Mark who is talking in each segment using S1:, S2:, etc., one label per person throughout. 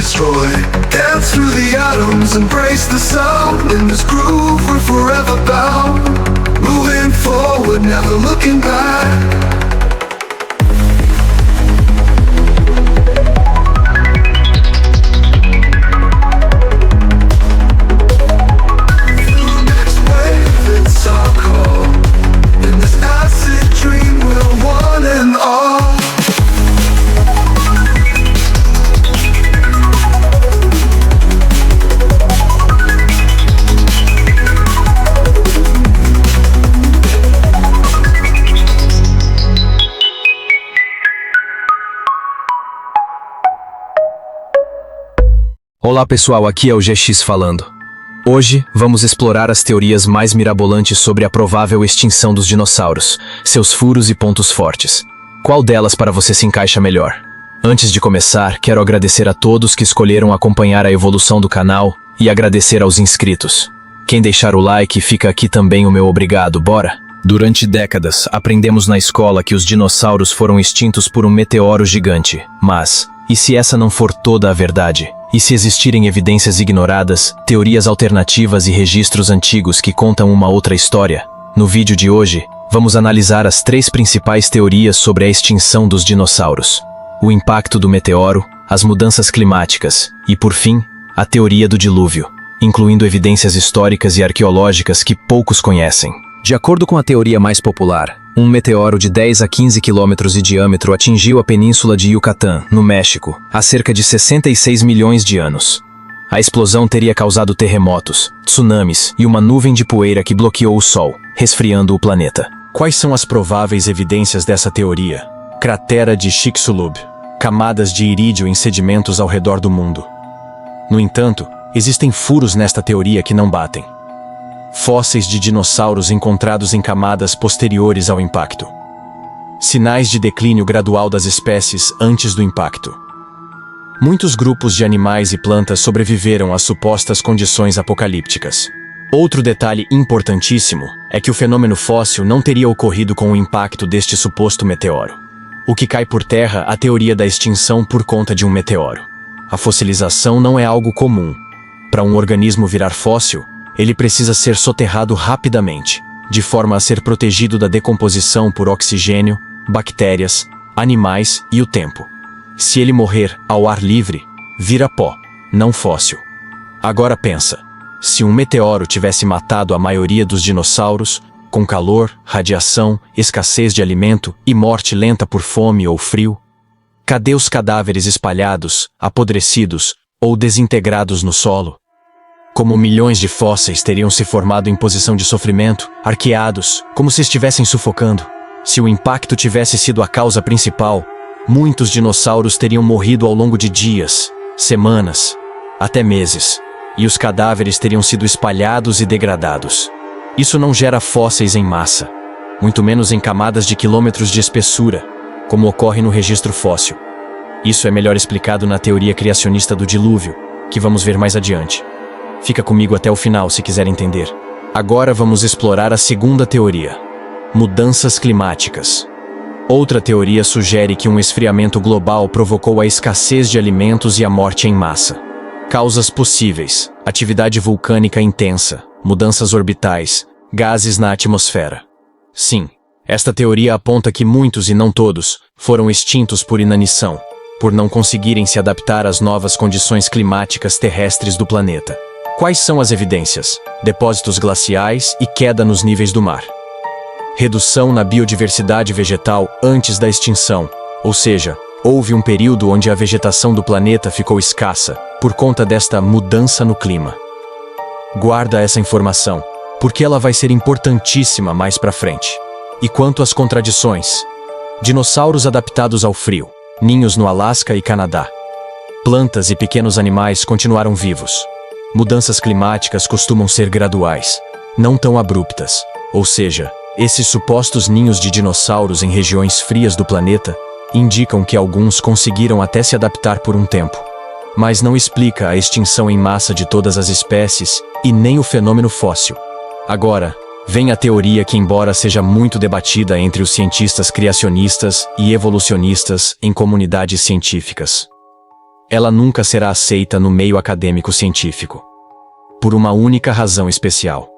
S1: destroy. Dance through the atoms, embrace the sound. In this groove we're forever bound. Moving forward, never looking back.
S2: Olá pessoal, aqui é o GX falando. Hoje vamos explorar as teorias mais mirabolantes sobre a provável extinção dos dinossauros, seus furos e pontos fortes. Qual delas para você se encaixa melhor? Antes de começar, quero agradecer a todos que escolheram acompanhar a evolução do canal e agradecer aos inscritos. Quem deixar o like, fica aqui também o meu obrigado, bora? Durante décadas, aprendemos na escola que os dinossauros foram extintos por um meteoro gigante. Mas, e se essa não for toda a verdade? E se existirem evidências ignoradas, teorias alternativas e registros antigos que contam uma outra história? No vídeo de hoje, vamos analisar as 3 principais teorias sobre a extinção dos dinossauros: o impacto do meteoro, as mudanças climáticas e, por fim, a teoria do dilúvio, incluindo evidências históricas e arqueológicas que poucos conhecem. De acordo com a teoria mais popular, um meteoro de 10 a 15 quilômetros de diâmetro atingiu a península de Yucatán, no México, há cerca de 66 milhões de anos. A explosão teria causado terremotos, tsunamis e uma nuvem de poeira que bloqueou o Sol, resfriando o planeta. Quais são as prováveis evidências dessa teoria? Cratera de Chicxulub, camadas de irídio em sedimentos ao redor do mundo. No entanto, existem furos nesta teoria que não batem. Fósseis de dinossauros encontrados em camadas posteriores ao impacto. Sinais de declínio gradual das espécies antes do impacto. Muitos grupos de animais e plantas sobreviveram às supostas condições apocalípticas. Outro detalhe importantíssimo é que o fenômeno fóssil não teria ocorrido com o impacto deste suposto meteoro. O que cai por terra a teoria da extinção por conta de um meteoro. A fossilização não é algo comum. Para um organismo virar fóssil, ele precisa ser soterrado rapidamente, de forma a ser protegido da decomposição por oxigênio, bactérias, animais e o tempo. Se ele morrer ao ar livre, vira pó, não fóssil. Agora pensa, se um meteoro tivesse matado a maioria dos dinossauros, com calor, radiação, escassez de alimento e morte lenta por fome ou frio, cadê os cadáveres espalhados, apodrecidos ou desintegrados no solo? Como milhões de fósseis teriam se formado em posição de sofrimento, arqueados, como se estivessem sufocando. Se o impacto tivesse sido a causa principal, muitos dinossauros teriam morrido ao longo de dias, semanas, até meses, e os cadáveres teriam sido espalhados e degradados. Isso não gera fósseis em massa, muito menos em camadas de quilômetros de espessura, como ocorre no registro fóssil. Isso é melhor explicado na teoria criacionista do dilúvio, que vamos ver mais adiante. Fica comigo até o final se quiser entender. Agora vamos explorar a segunda teoria: mudanças climáticas. Outra teoria sugere que um esfriamento global provocou a escassez de alimentos e a morte em massa. Causas possíveis: atividade vulcânica intensa, mudanças orbitais, gases na atmosfera. Sim, esta teoria aponta que muitos e não todos foram extintos por inanição, por não conseguirem se adaptar às novas condições climáticas terrestres do planeta. Quais são as evidências? Depósitos glaciais e queda nos níveis do mar. Redução na biodiversidade vegetal antes da extinção, ou seja, houve um período onde a vegetação do planeta ficou escassa por conta desta mudança no clima. Guarda essa informação, porque ela vai ser importantíssima mais pra frente. E quanto às contradições? Dinossauros adaptados ao frio, ninhos no Alasca e Canadá. Plantas e pequenos animais continuaram vivos. Mudanças climáticas costumam ser graduais, não tão abruptas. Ou seja, esses supostos ninhos de dinossauros em regiões frias do planeta indicam que alguns conseguiram até se adaptar por um tempo. Mas não explica a extinção em massa de todas as espécies e nem o fenômeno fóssil. Agora, vem a teoria que, embora seja muito debatida entre os cientistas criacionistas e evolucionistas em comunidades científicas. ela nunca será aceita no meio acadêmico científico. Por uma única razão especial.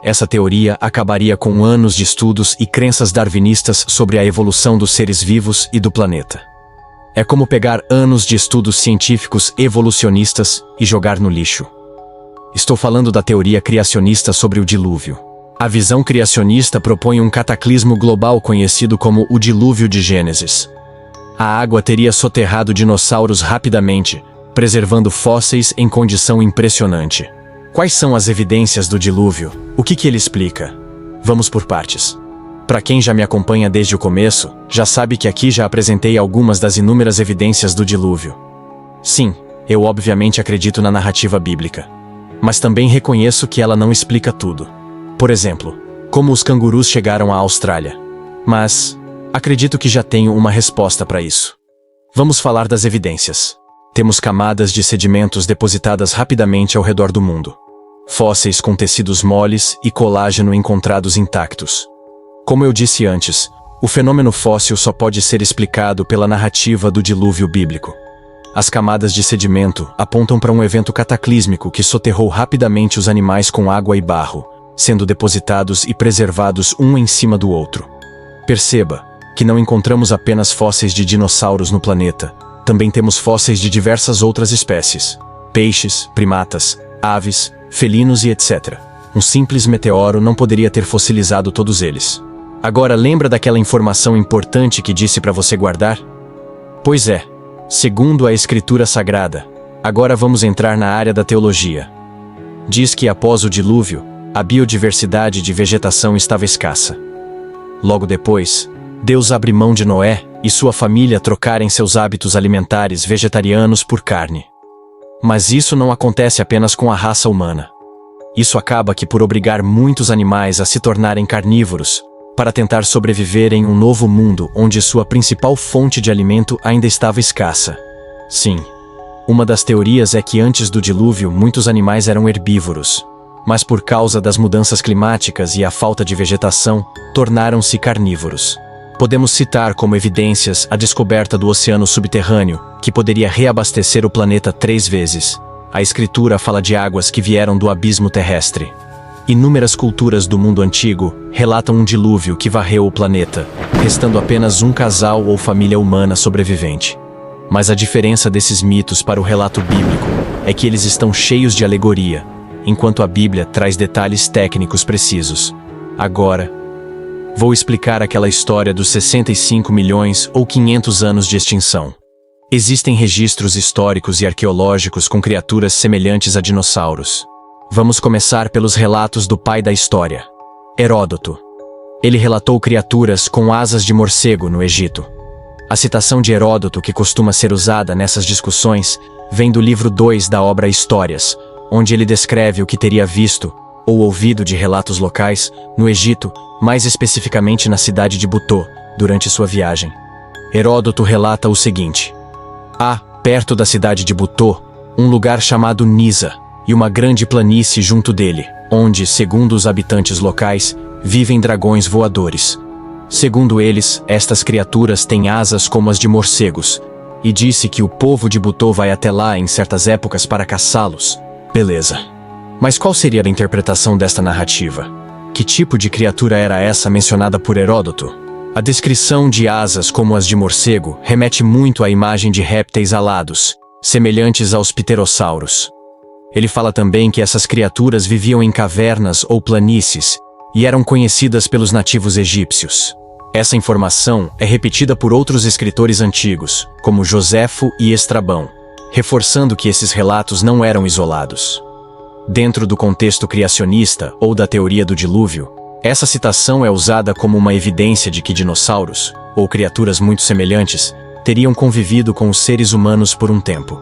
S2: Essa teoria acabaria com anos de estudos e crenças darwinistas sobre a evolução dos seres vivos e do planeta. É como pegar anos de estudos científicos evolucionistas e jogar no lixo. Estou falando da teoria criacionista sobre o dilúvio. A visão criacionista propõe um cataclismo global conhecido como o dilúvio de Gênesis. A água teria soterrado dinossauros rapidamente, preservando fósseis em condição impressionante. Quais são as evidências do dilúvio? O que ele explica? Vamos por partes. Para quem já me acompanha desde o começo, já sabe que aqui já apresentei algumas das inúmeras evidências do dilúvio. Sim, eu obviamente acredito na narrativa bíblica. Mas também reconheço que ela não explica tudo. Por exemplo, como os cangurus chegaram à Austrália. Mas acredito que já tenho uma resposta para isso. Vamos falar das evidências. Temos camadas de sedimentos depositadas rapidamente ao redor do mundo. Fósseis com tecidos moles e colágeno encontrados intactos. Como eu disse antes, o fenômeno fóssil só pode ser explicado pela narrativa do dilúvio bíblico. As camadas de sedimento apontam para um evento cataclísmico que soterrou rapidamente os animais com água e barro, sendo depositados e preservados um em cima do outro. Perceba que não encontramos apenas fósseis de dinossauros no planeta, também temos fósseis de diversas outras espécies, peixes, primatas, aves, felinos e etc. Um simples meteoro não poderia ter fossilizado todos eles. Agora lembra daquela informação importante que disse para você guardar? Pois é, segundo a Escritura Sagrada, agora vamos entrar na área da teologia. Diz que após o dilúvio, a biodiversidade de vegetação estava escassa. Logo depois, Deus abre mão de Noé e sua família trocarem seus hábitos alimentares vegetarianos por carne. Mas isso não acontece apenas com a raça humana. Isso acaba que por obrigar muitos animais a se tornarem carnívoros, para tentar sobreviver em um novo mundo onde sua principal fonte de alimento ainda estava escassa. Sim, uma das teorias é que antes do dilúvio muitos animais eram herbívoros, mas por causa das mudanças climáticas e a falta de vegetação, tornaram-se carnívoros. Podemos citar como evidências a descoberta do oceano subterrâneo, que poderia reabastecer o planeta 3 vezes. A Escritura fala de águas que vieram do abismo terrestre. Inúmeras culturas do mundo antigo relatam um dilúvio que varreu o planeta, restando apenas um casal ou família humana sobrevivente. Mas a diferença desses mitos para o relato bíblico é que eles estão cheios de alegoria, enquanto a Bíblia traz detalhes técnicos precisos. Agora, vou explicar aquela história dos 65 milhões ou 500 anos de extinção. Existem registros históricos e arqueológicos com criaturas semelhantes a dinossauros. Vamos começar pelos relatos do pai da história, Heródoto. Ele relatou criaturas com asas de morcego no Egito. A citação de Heródoto que costuma ser usada nessas discussões vem do livro 2 da obra Histórias, onde ele descreve o que teria visto ou ouvido de relatos locais no Egito, mais especificamente na cidade de Butô, durante sua viagem. Heródoto relata o seguinte: há, perto da cidade de Butô, um lugar chamado Nisa, e uma grande planície junto dele, onde, segundo os habitantes locais, vivem dragões voadores. Segundo eles, estas criaturas têm asas como as de morcegos, e disse que o povo de Butô vai até lá em certas épocas para caçá-los. Beleza. Mas qual seria a interpretação desta narrativa? Que tipo de criatura era essa mencionada por Heródoto? A descrição de asas como as de morcego remete muito à imagem de répteis alados, semelhantes aos pterossauros. Ele fala também que essas criaturas viviam em cavernas ou planícies e eram conhecidas pelos nativos egípcios. Essa informação é repetida por outros escritores antigos, como Joséfo e Estrabão, reforçando que esses relatos não eram isolados. Dentro do contexto criacionista ou da teoria do dilúvio, essa citação é usada como uma evidência de que dinossauros, ou criaturas muito semelhantes, teriam convivido com os seres humanos por um tempo,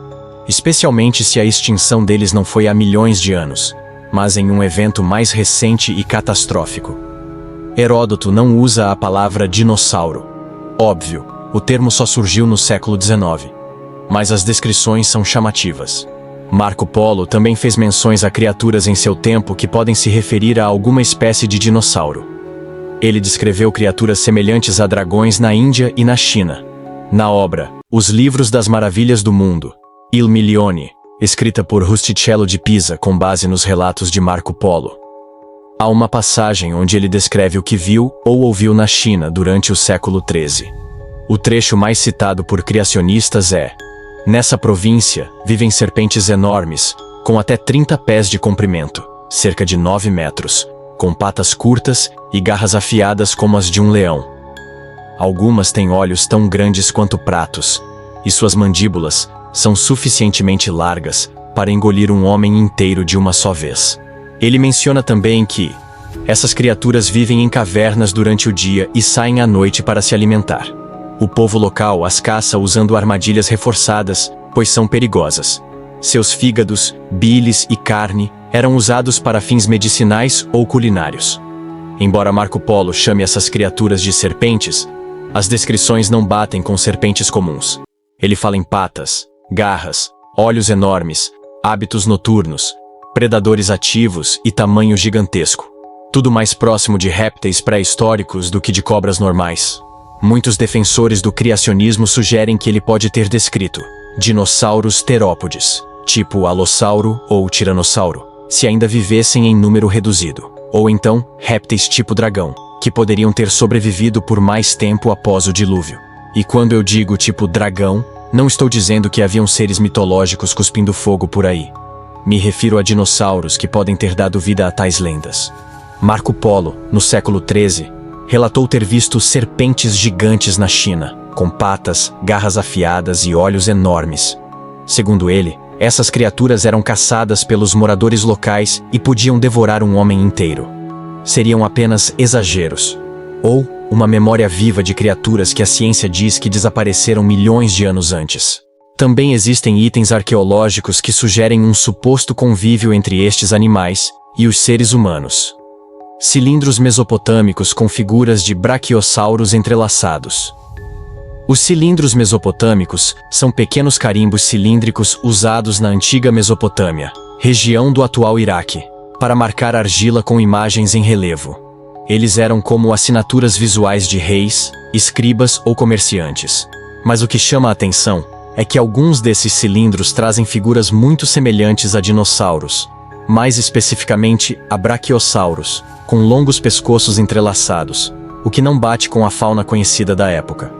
S2: especialmente se a extinção deles não foi há milhões de anos, mas em um evento mais recente e catastrófico. Heródoto não usa a palavra dinossauro. Óbvio, o termo só surgiu no século XIX, mas as descrições são chamativas. Marco Polo também fez menções a criaturas em seu tempo que podem se referir a alguma espécie de dinossauro. Ele descreveu criaturas semelhantes a dragões na Índia e na China. Na obra Os Livros das Maravilhas do Mundo, Il Milione, escrita por Rustichello de Pisa com base nos relatos de Marco Polo. Há uma passagem onde ele descreve o que viu ou ouviu na China durante o século XIII. O trecho mais citado por criacionistas é: nessa província vivem serpentes enormes, com até 30 pés de comprimento, cerca de 9 metros, com patas curtas e garras afiadas como as de um leão. Algumas têm olhos tão grandes quanto pratos, e suas mandíbulas são suficientemente largas para engolir um homem inteiro de uma só vez. Ele menciona também que essas criaturas vivem em cavernas durante o dia e saem à noite para se alimentar. O povo local as caça usando armadilhas reforçadas, pois são perigosas. Seus fígados, bilis e carne eram usados para fins medicinais ou culinários. Embora Marco Polo chame essas criaturas de serpentes, as descrições não batem com serpentes comuns. Ele fala em patas, garras, olhos enormes, hábitos noturnos, predadores ativos e tamanho gigantesco. Tudo mais próximo de répteis pré-históricos do que de cobras normais. Muitos defensores do criacionismo sugerem que ele pode ter descrito dinossauros terópodes, tipo alossauro ou tiranossauro, se ainda vivessem em número reduzido, ou então répteis tipo dragão, que poderiam ter sobrevivido por mais tempo após o dilúvio. E quando eu digo tipo dragão, não estou dizendo que haviam seres mitológicos cuspindo fogo por aí. Me refiro a dinossauros que podem ter dado vida a tais lendas. Marco Polo, no século XIII, relatou ter visto serpentes gigantes na China, com patas, garras afiadas e olhos enormes. Segundo ele, essas criaturas eram caçadas pelos moradores locais e podiam devorar um homem inteiro. Seriam apenas exageros, ou uma memória viva de criaturas que a ciência diz que desapareceram milhões de anos antes. Também existem itens arqueológicos que sugerem um suposto convívio entre estes animais e os seres humanos. Cilindros mesopotâmicos com figuras de braquiossauros entrelaçados. Os cilindros mesopotâmicos são pequenos carimbos cilíndricos usados na antiga Mesopotâmia, região do atual Iraque, para marcar argila com imagens em relevo. Eles eram como assinaturas visuais de reis, escribas ou comerciantes. Mas o que chama a atenção é que alguns desses cilindros trazem figuras muito semelhantes a dinossauros, mais especificamente a braquiossauros, com longos pescoços entrelaçados, o que não bate com a fauna conhecida da época.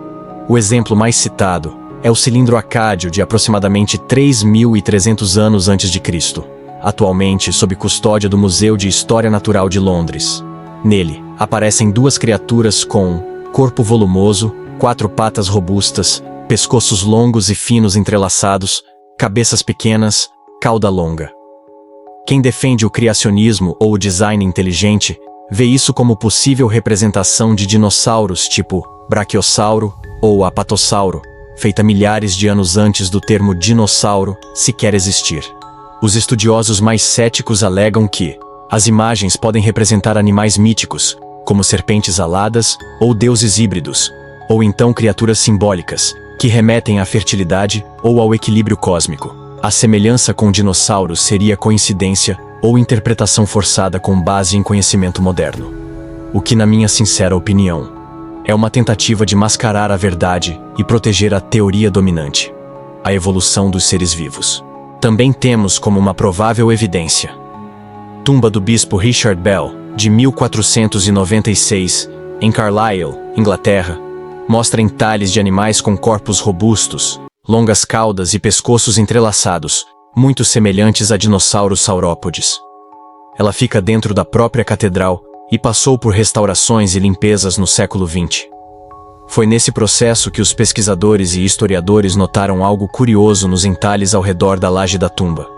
S2: O exemplo mais citado é o cilindro acádio de aproximadamente 3.300 anos antes de Cristo, atualmente sob custódia do Museu de História Natural de Londres. Nele, aparecem duas criaturas com corpo volumoso, 4 patas robustas, pescoços longos e finos entrelaçados, cabeças pequenas, cauda longa. Quem defende o criacionismo ou o design inteligente vê isso como possível representação de dinossauros tipo braquiossauro ou apatossauro, feita milhares de anos antes do termo dinossauro sequer existir. Os estudiosos mais céticos alegam que as imagens podem representar animais míticos, como serpentes aladas ou deuses híbridos, ou então criaturas simbólicas, que remetem à fertilidade ou ao equilíbrio cósmico. A semelhança com dinossauros seria coincidência ou interpretação forçada com base em conhecimento moderno. O que, na minha sincera opinião, é uma tentativa de mascarar a verdade e proteger a teoria dominante, a evolução dos seres vivos. Também temos como uma provável evidência tumba do bispo Richard Bell, de 1496, em Carlisle, Inglaterra, mostra entalhes de animais com corpos robustos, longas caudas e pescoços entrelaçados, muito semelhantes a dinossauros saurópodes. Ela fica dentro da própria catedral e passou por restaurações e limpezas no século XX. Foi nesse processo que os pesquisadores e historiadores notaram algo curioso nos entalhes ao redor da laje da tumba.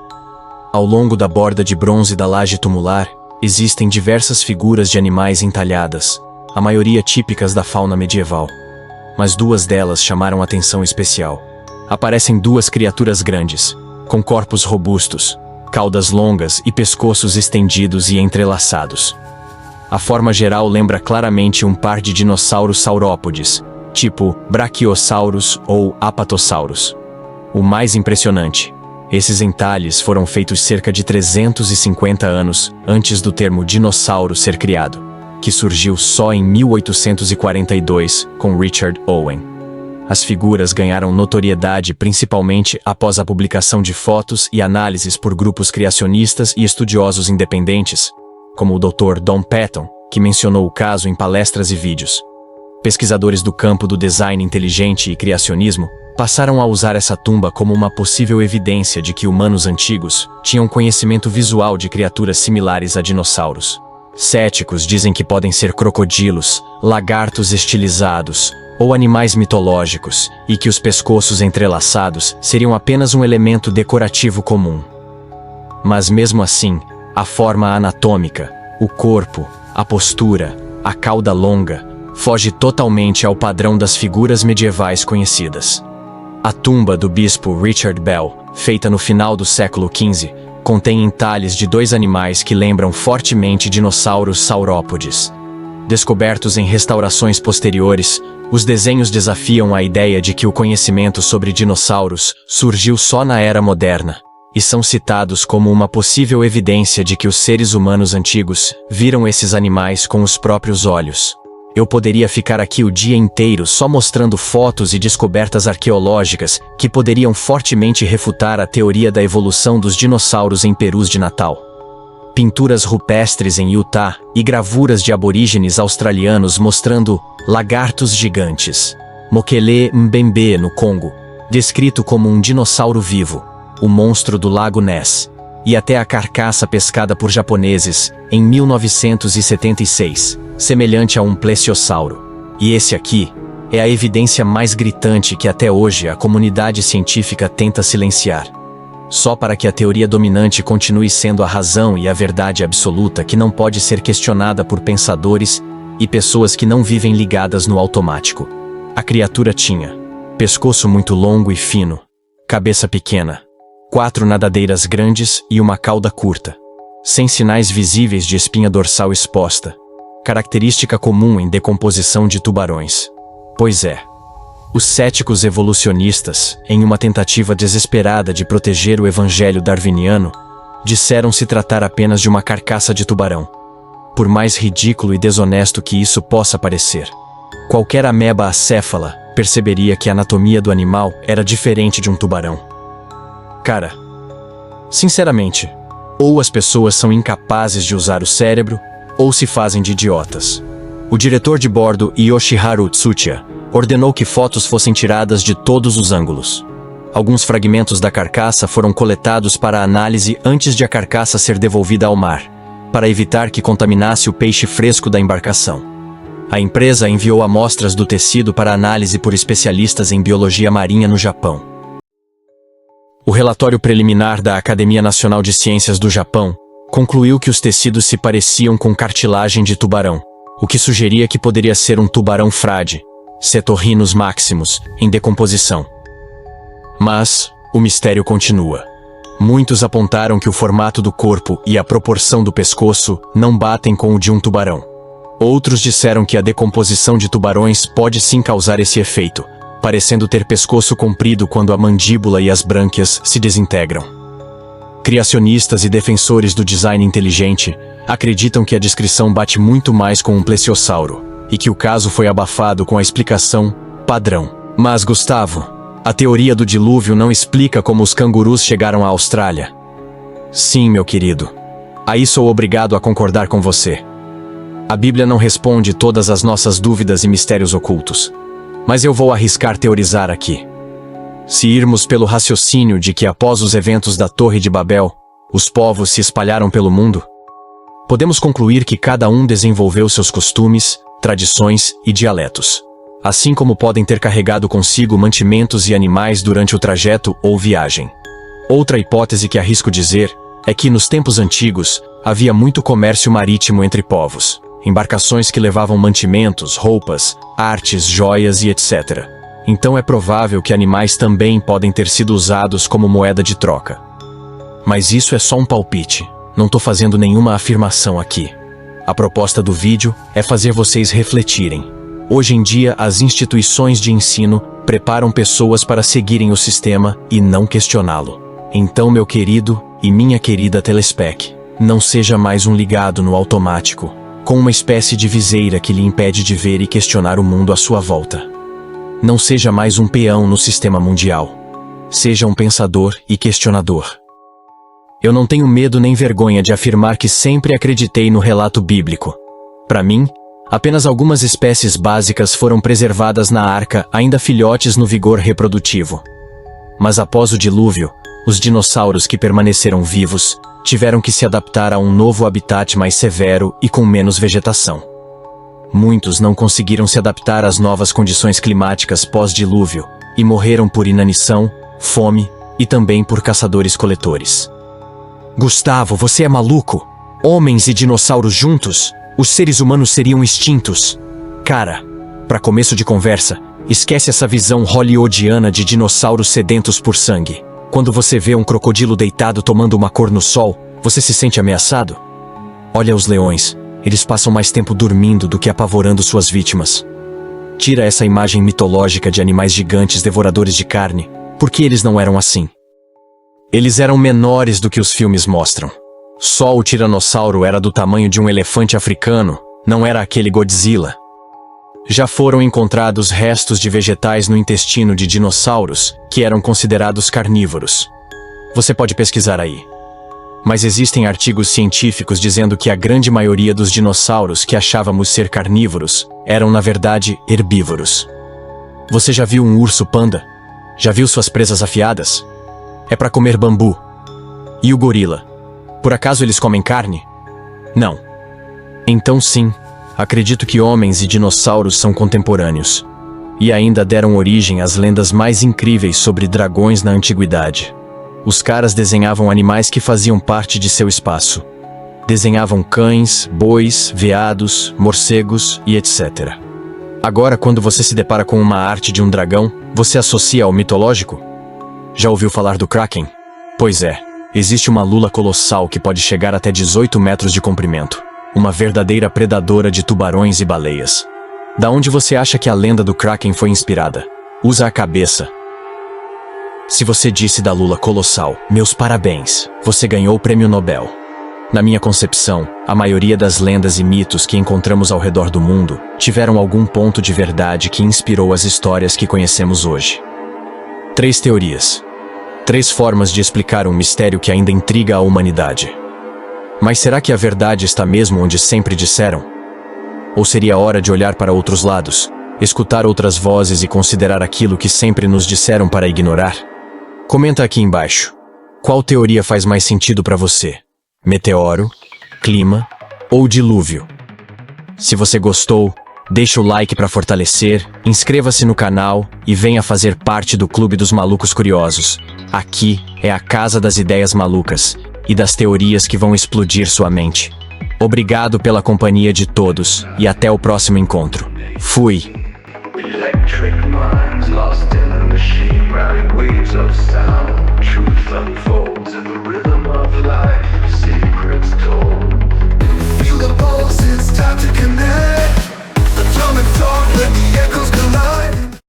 S2: Ao longo da borda de bronze da laje tumular, existem diversas figuras de animais entalhadas, a maioria típicas da fauna medieval. Mas duas delas chamaram atenção especial. Aparecem duas criaturas grandes, com corpos robustos, caudas longas e pescoços estendidos e entrelaçados. A forma geral lembra claramente um par de dinossauros saurópodes, tipo Brachiosaurus ou Apatosaurus. O mais impressionante, esses entalhes foram feitos cerca de 350 anos antes do termo dinossauro ser criado, que surgiu só em 1842 com Richard Owen. As figuras ganharam notoriedade principalmente após a publicação de fotos e análises por grupos criacionistas e estudiosos independentes, como o Dr. Don Patton, que mencionou o caso em palestras e vídeos. Pesquisadores do campo do design inteligente e criacionismo passaram a usar essa tumba como uma possível evidência de que humanos antigos tinham conhecimento visual de criaturas similares a dinossauros. Céticos dizem que podem ser crocodilos, lagartos estilizados ou animais mitológicos, e que os pescoços entrelaçados seriam apenas um elemento decorativo comum. Mas mesmo assim, a forma anatômica, o corpo, a postura, a cauda longa, foge totalmente ao padrão das figuras medievais conhecidas. A tumba do bispo Richard Bell, feita no final do século XV, contém entalhes de 2 animais que lembram fortemente dinossauros saurópodes. Descobertos em restaurações posteriores, os desenhos desafiam a ideia de que o conhecimento sobre dinossauros surgiu só na era moderna, e são citados como uma possível evidência de que os seres humanos antigos viram esses animais com os próprios olhos. Eu poderia ficar aqui o dia inteiro só mostrando fotos e descobertas arqueológicas que poderiam fortemente refutar a teoria da evolução dos dinossauros em perus de Natal. Pinturas rupestres em Utah e gravuras de aborígenes australianos mostrando lagartos gigantes. Mokele Mbembe, no Congo, descrito como um dinossauro vivo, o monstro do lago Ness, e até a carcaça pescada por japoneses em 1976, semelhante a um plesiosauro. E esse aqui é a evidência mais gritante que até hoje a comunidade científica tenta silenciar. Só para que a teoria dominante continue sendo a razão e a verdade absoluta que não pode ser questionada por pensadores e pessoas que não vivem ligadas no automático. A criatura tinha pescoço muito longo e fino, cabeça pequena, 4 nadadeiras grandes e uma cauda curta, sem sinais visíveis de espinha dorsal exposta, característica comum em decomposição de tubarões. Pois é, os céticos evolucionistas, em uma tentativa desesperada de proteger o evangelho darwiniano, disseram se tratar apenas de uma carcaça de tubarão. Por mais ridículo e desonesto que isso possa parecer, qualquer ameba acéfala perceberia que a anatomia do animal era diferente de um tubarão. Cara, sinceramente, ou as pessoas são incapazes de usar o cérebro, ou se fazem de idiotas. O diretor de bordo, Yoshiharu Tsuchiya, ordenou que fotos fossem tiradas de todos os ângulos. Alguns fragmentos da carcaça foram coletados para análise antes de a carcaça ser devolvida ao mar, para evitar que contaminasse o peixe fresco da embarcação. A empresa enviou amostras do tecido para análise por especialistas em biologia marinha no Japão. O relatório preliminar da Academia Nacional de Ciências do Japão concluiu que os tecidos se pareciam com cartilagem de tubarão, o que sugeria que poderia ser um tubarão frade, Cetorhinus maximus, em decomposição. Mas o mistério continua. Muitos apontaram que o formato do corpo e a proporção do pescoço não batem com o de um tubarão. Outros disseram que a decomposição de tubarões pode sim causar esse efeito, parecendo ter pescoço comprido quando a mandíbula e as brânquias se desintegram. Criacionistas e defensores do design inteligente acreditam que a descrição bate muito mais com um plesiosauro, e que o caso foi abafado com a explicação padrão. Mas, Gustavo, a teoria do dilúvio não explica como os cangurus chegaram à Austrália. Sim, meu querido. Aí sou obrigado a concordar com você. A Bíblia não responde todas as nossas dúvidas e mistérios ocultos. Mas eu vou arriscar teorizar aqui. Se irmos pelo raciocínio de que após os eventos da Torre de Babel, os povos se espalharam pelo mundo, podemos concluir que cada um desenvolveu seus costumes, tradições e dialetos, assim como podem ter carregado consigo mantimentos e animais durante o trajeto ou viagem. Outra hipótese que arrisco dizer é que nos tempos antigos havia muito comércio marítimo entre povos, embarcações que levavam mantimentos, roupas, artes, joias e etc. Então é provável que animais também podem ter sido usados como moeda de troca. Mas isso é só um palpite, não tô fazendo nenhuma afirmação aqui. A proposta do vídeo é fazer vocês refletirem. Hoje em dia, as instituições de ensino preparam pessoas para seguirem o sistema e não questioná-lo. Então, meu querido e minha querida telespec, não seja mais um ligado no automático, com uma espécie de viseira que lhe impede de ver e questionar o mundo à sua volta. Não seja mais um peão no sistema mundial. Seja um pensador e questionador. Eu não tenho medo nem vergonha de afirmar que sempre acreditei no relato bíblico. Para mim, apenas algumas espécies básicas foram preservadas na arca, ainda filhotes no vigor reprodutivo. Mas após o dilúvio, os dinossauros que permaneceram vivos tiveram que se adaptar a um novo habitat mais severo e com menos vegetação. Muitos não conseguiram se adaptar às novas condições climáticas pós-dilúvio e morreram por inanição, fome e também por caçadores-coletores. Gustavo, você é maluco? Homens e dinossauros juntos? Os seres humanos seriam extintos. Cara, para começo de conversa, esquece essa visão hollywoodiana de dinossauros sedentos por sangue. Quando você vê um crocodilo deitado tomando uma cor no sol, você se sente ameaçado? Olha os leões, eles passam mais tempo dormindo do que apavorando suas vítimas. Tira essa imagem mitológica de animais gigantes devoradores de carne, porque eles não eram assim. Eles eram menores do que os filmes mostram. Só o tiranossauro era do tamanho de um elefante africano, não era aquele Godzilla. Já foram encontrados restos de vegetais no intestino de dinossauros que eram considerados carnívoros. Você pode pesquisar aí. Mas existem artigos científicos dizendo que a grande maioria dos dinossauros que achávamos ser carnívoros eram na verdade herbívoros. Você já viu um urso panda? Já viu suas presas afiadas? É para comer bambu. E o gorila? Por acaso eles comem carne? Não. Então sim, acredito que homens e dinossauros são contemporâneos. E ainda deram origem às lendas mais incríveis sobre dragões na antiguidade. Os caras desenhavam animais que faziam parte de seu espaço. Desenhavam cães, bois, veados, morcegos e etc. Agora, quando você se depara com uma arte de um dragão, você associa ao mitológico? Já ouviu falar do Kraken? Pois é, existe uma lula colossal que pode chegar até 18 metros de comprimento. Uma verdadeira predadora de tubarões e baleias. Da onde você acha que a lenda do Kraken foi inspirada? Usa a cabeça. Se você disse da lula colossal, meus parabéns, você ganhou o prêmio Nobel. Na minha concepção, a maioria das lendas e mitos que encontramos ao redor do mundo tiveram algum ponto de verdade que inspirou as histórias que conhecemos hoje. 3 teorias. 3 formas de explicar um mistério que ainda intriga a humanidade. Mas será que a verdade está mesmo onde sempre disseram? Ou seria hora de olhar para outros lados, escutar outras vozes e considerar aquilo que sempre nos disseram para ignorar? Comenta aqui embaixo. Qual teoria faz mais sentido para você? Meteoro, clima ou dilúvio? Se você gostou, deixa o like para fortalecer, inscreva-se no canal e venha fazer parte do Clube dos Malucos Curiosos. Aqui é a casa das ideias malucas e das teorias que vão explodir sua mente. Obrigado pela companhia de todos e até o próximo encontro. Fui!
S1: Electric minds lost in a machine running